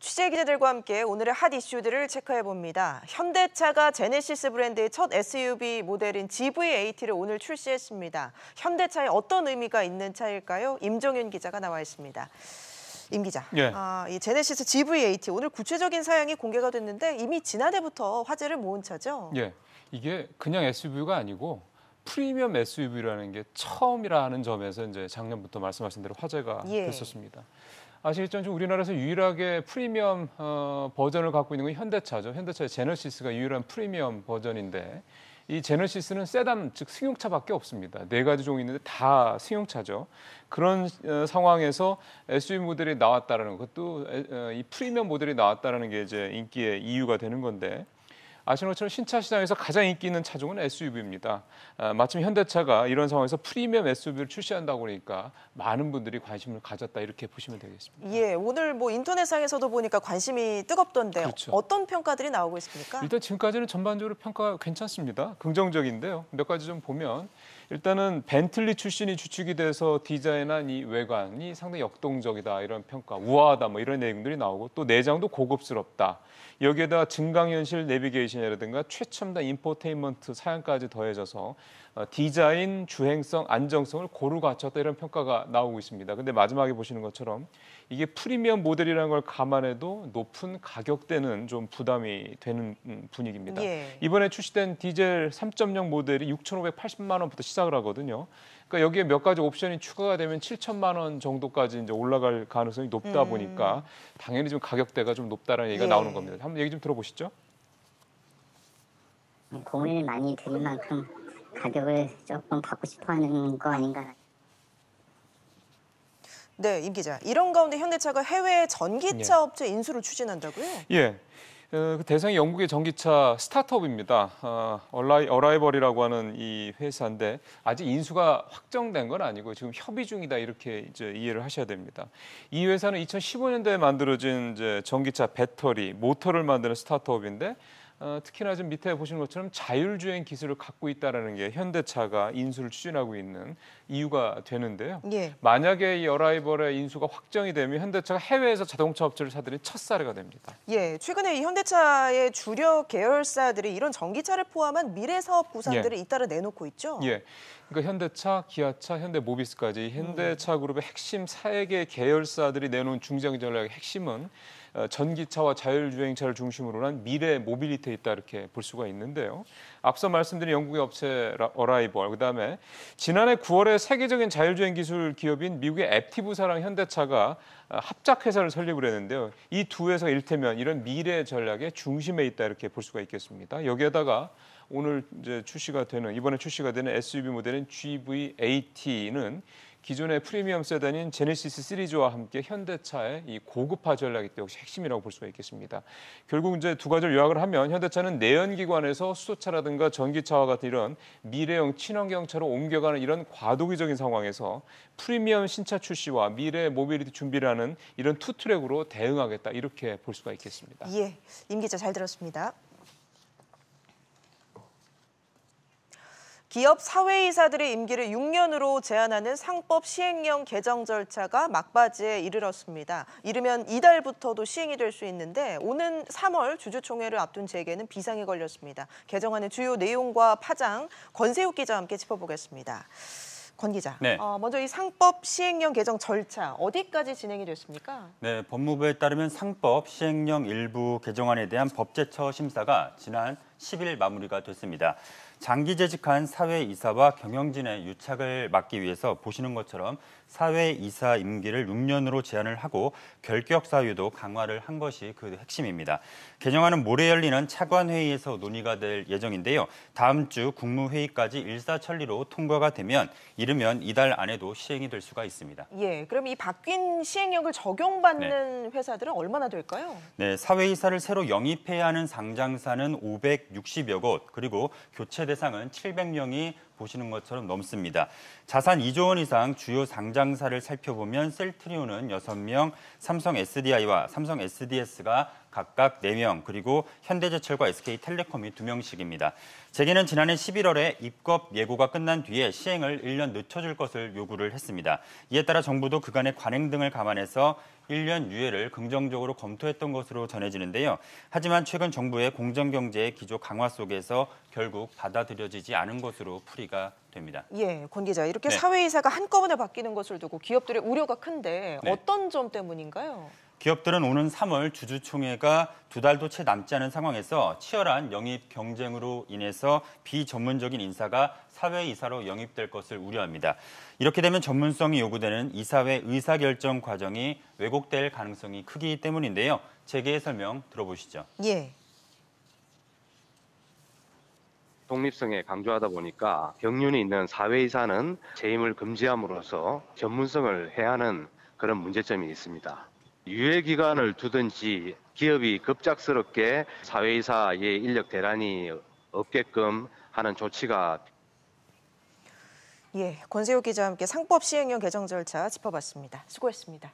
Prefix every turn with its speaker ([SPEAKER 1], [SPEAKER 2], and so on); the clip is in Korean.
[SPEAKER 1] 취재 기자들과 함께 오늘의 핫 이슈들을 체크해봅니다. 현대차가 제네시스 브랜드의 첫 SUV 모델인 GV80를 오늘 출시했습니다. 현대차에 어떤 의미가 있는 차일까요? 임종윤 기자가 나와 있습니다. 임 기자,
[SPEAKER 2] 예.
[SPEAKER 1] 이 제네시스 GV80 오늘 구체적인 사양이 공개가 됐는데 이미 지난해부터 화제를 모은 차죠?
[SPEAKER 2] 예, 이게 그냥 SUV가 아니고 프리미엄 SUV라는 게 처음이라는 점에서 이제 작년부터 말씀하신 대로 화제가 됐었습니다. 아시겠지만 우리나라에서 유일하게 프리미엄 버전을 갖고 있는 건 현대차죠. 현대차의 제너시스가 유일한 프리미엄 버전인데 이 제너시스는 세단, 즉 승용차밖에 없습니다. 4가지 종이 있는데 다 승용차죠. 그런 상황에서 SUV 모델이 나왔다는 것도 이 프리미엄 모델이 나왔다는 게 이제 인기의 이유가 되는 건데 아시는 것처럼 신차 시장에서 가장 인기 있는 차종은 SUV입니다. 마침 현대차가 이런 상황에서 프리미엄 SUV를 출시한다고 그러니까 많은 분들이 관심을 가졌다 이렇게 보시면 되겠습니다.
[SPEAKER 1] 예, 오늘 인터넷상에서도 보니까 관심이 뜨겁던데
[SPEAKER 2] 그렇죠.
[SPEAKER 1] 어떤 평가들이 나오고 있습니까?
[SPEAKER 2] 일단 지금까지는 전반적으로 평가가 괜찮습니다. 긍정적인데요. 몇 가지 좀 보면 일단은 벤틀리 출신이 주축이 돼서 디자인한 이 외관이 상당히 역동적이다 이런 평가, 우아하다 뭐 이런 내용들이 나오고 또 내장도 고급스럽다. 여기에다가 증강현실 내비게이션이라든가 최첨단 인포테인먼트 사양까지 더해져서 디자인, 주행성, 안정성을 고루 갖췄다 이런 평가가 나오고 있습니다. 근데 마지막에 보시는 것처럼 이게 프리미엄 모델이라는 걸 감안해도 높은 가격대는 좀 부담이 되는 분위기입니다.
[SPEAKER 1] 예.
[SPEAKER 2] 이번에 출시된 디젤 3.0 모델이 6,580만 원부터 시작을 하거든요. 그러니까 여기에 몇 가지 옵션이 추가가 되면 7천만 원 정도까지 이제 올라갈 가능성이 높다 보니까 당연히 좀 가격대가 좀 높다라는 얘기가 나오는 겁니다. 한번 얘기 좀 들어보시죠.
[SPEAKER 3] 고민을 많이 드릴 만큼 가격을 조금 받고 싶어하는 거 아닌가.
[SPEAKER 1] 네, 임 기자. 이런 가운데 현대차가 해외 전기차 업체 인수를 추진한다고요?
[SPEAKER 2] 예. 그 대상이 영국의 전기차 스타트업입니다. 어라이벌이라고 하는 이 회사인데 아직 인수가 확정된 건 아니고 지금 협의 중이다 이렇게 이제 이해를 하셔야 됩니다. 이 회사는 2015년도에 만들어진 이제 전기차 배터리, 모터를 만드는 스타트업인데 특히나 지금 밑에 보시는 것처럼 자율주행 기술을 갖고 있다는 게 현대차가 인수를 추진하고 있는 이유가 되는데요.
[SPEAKER 1] 예.
[SPEAKER 2] 만약에 이 어라이벌의 인수가 확정이 되면 현대차가 해외에서 자동차 업체를 사들인 첫 사례가 됩니다.
[SPEAKER 1] 예, 최근에 이 현대차의 주력 계열사들이 이런 전기차를 포함한 미래 사업 구상들을 잇따라 내놓고 있죠.
[SPEAKER 2] 예. 그러니까 현대차, 기아차, 현대모비스까지 현대차 그룹의 핵심 4개 계열사들이 내놓은 중장 전략의 핵심은 전기차와 자율주행차를 중심으로 한 미래 모빌리티에 있다 이렇게 볼 수가 있는데요. 앞서 말씀드린 영국의 업체 어라이벌, 그다음에 지난해 9월에 세계적인 자율주행 기술 기업인 미국의 앱티브사랑 현대차가 합작회사를 설립을 했는데요. 이 두 회사가 일테면 이런 미래 전략의 중심에 있다 이렇게 볼 수가 있겠습니다. 여기에다가 오늘 이제 이번에 출시가 되는 SUV 모델인 GV80는 기존의 프리미엄 세단인 제네시스 시리즈와 함께 현대차의 이 고급화 전략이 역시 핵심이라고 볼 수가 있겠습니다. 결국 이제 두 가지를 요약을 하면 현대차는 내연기관에서 수소차라든가 전기차와 같은 이런 미래형 친환경차로 옮겨가는 이런 과도기적인 상황에서 프리미엄 신차 출시와 미래 모빌리티 준비를 하는 이런 투 트랙으로 대응하겠다 이렇게 볼 수가 있겠습니다.
[SPEAKER 1] 예, 임 기자 잘 들었습니다. 기업 사회이사들의 임기를 6년으로 제한하는 상법 시행령 개정 절차가 막바지에 이르렀습니다. 이르면 이달부터도 시행이 될 수 있는데 오는 3월 주주총회를 앞둔 재계는 비상이 걸렸습니다. 개정안의 주요 내용과 파장, 권세욱 기자와 함께 짚어보겠습니다. 권 기자,
[SPEAKER 4] 네.
[SPEAKER 1] 먼저 이 상법 시행령 개정 절차 어디까지 진행이 됐습니까?
[SPEAKER 4] 네, 법무부에 따르면 상법 시행령 일부 개정안에 대한 법제처 심사가 지난 10일 마무리가 됐습니다. 장기 재직한 사회이사와 경영진의 유착을 막기 위해서 보시는 것처럼 사회이사 임기를 6년으로 제한을 하고 결격 사유도 강화를 한 것이 그 핵심입니다. 개정안은 모레 열리는 차관회의에서 논의가 될 예정인데요. 다음 주 국무회의까지 일사천리로 통과가 되면 이르면 이달 안에도 시행이 될 수가 있습니다.
[SPEAKER 1] 예, 그럼 이 바뀐 시행령을 적용받는 회사들은 얼마나 될까요?
[SPEAKER 4] 네, 사회이사를 새로 영입해야 하는 상장사는 560여 곳, 그리고 교체 대상은 700명이 보시는 것처럼 넘습니다. 자산 2조 원 이상 주요 상장사를 살펴보면 셀트리온은 6명, 삼성 SDI와 삼성 SDS가 각각 4명, 그리고 현대제철과 SK텔레콤이 2명씩입니다. 재계는 지난해 11월에 입법 예고가 끝난 뒤에 시행을 1년 늦춰줄 것을 요구를 했습니다. 이에 따라 정부도 그간의 관행 등을 감안해서 1년 유예를 긍정적으로 검토했던 것으로 전해지는데요. 하지만 최근 정부의 공정경제의 기조 강화 속에서 결국 받아들여지지 않은 것으로 풀이가 됩니다.
[SPEAKER 1] 예, 권 기자, 이렇게
[SPEAKER 4] 네.
[SPEAKER 1] 사회이사가 한꺼번에 바뀌는 것을 두고 기업들의 우려가 큰데
[SPEAKER 4] 네.
[SPEAKER 1] 어떤 점 때문인가요?
[SPEAKER 4] 기업들은 오는 3월 주주총회가 2달도 채 남지 않은 상황에서 치열한 영입 경쟁으로 인해서 비전문적인 인사가 사회이사로 영입될 것을 우려합니다. 이렇게 되면 전문성이 요구되는 이사회 의사결정 과정이 왜곡될 가능성이 크기 때문인데요. 재계의 설명 들어보시죠.
[SPEAKER 1] 예.
[SPEAKER 5] 독립성에 강조하다 보니까 경륜이 있는 사회이사는 재임을 금지함으로써 전문성을 해하는 그런 문제점이 있습니다. 유예 기간을 두든지 기업이 급작스럽게 사회이사의 인력 대란이 없게끔 하는 조치가
[SPEAKER 1] 예, 권세욱 기자와 함께 상법 시행령 개정 절차 짚어봤습니다. 수고했습니다.